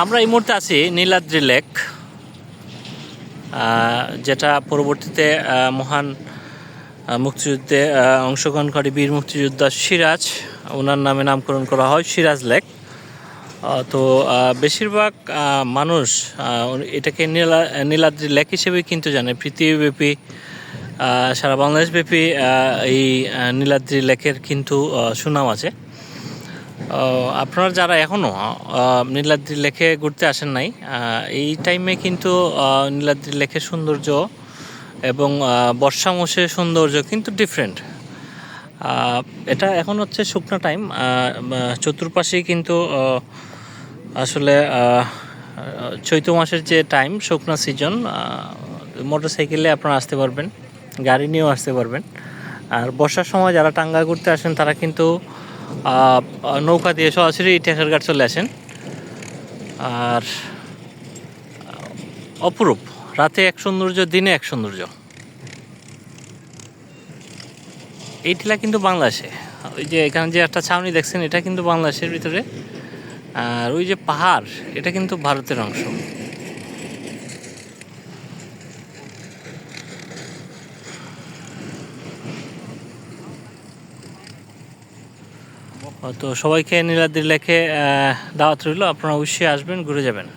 আমরা এই মুহূর্তে আছি নীলাদ্রি লেক, যেটা পরবর্তীতে মহান মুক্তিযুদ্ধে অংশগ্রহণকারী বীর মুক্তিযোদ্ধা সিরাজ ওনার নামে নামকরণ করা হয় সিরাজ লেক। তো বেশিরভাগ মানুষ এটাকে নীলাদ্রি লেক হিসেবে কিন্তু জানে। পৃথিবীব্যাপী সারা বাংলাদেশব্যাপী এই নীলাদ্রি লেকের কিন্তু সুনাম আছে। আপনারা যারা এখনও নীলাদ্রি লেকে ঘুরতে আসেন নাই, এই টাইমে কিন্তু নীলাদ্রি লেকের সৌন্দর্য এবং বর্ষা মাসের সৌন্দর্য কিন্তু ডিফারেন্ট। এটা এখন হচ্ছে শুকনো টাইম, চতুর্পাশেই কিন্তু আসলে চৈত্র মাসের যে টাইম শুকনো সিজন, মোটর সাইকেলে আপনারা আসতে পারবেন, গাড়ি নিয়েও আসতে পারবেন। আর বর্ষার সময় যারা টাঙ্গা ঘুরতে আসেন তারা কিন্তু নৌকা দিয়ে সরাসরি টেকারঘাট চলে আসেন। আর অপরূপ, রাতে এক সৌন্দর্য, দিনে এক সৌন্দর্য। এই টিলা কিন্তু বাংলাদেশে, ওই যে এখানে যে একটা ছাউনি দেখছেন এটা কিন্তু বাংলাদেশের ভিতরে, আর ওই যে পাহাড় এটা কিন্তু ভারতের অংশ। তো সবাইকে নীলাদ্রি লেকে দাওয়াত রইল, আপনারা অবশ্যই আসবেন, ঘুরে যাবেন।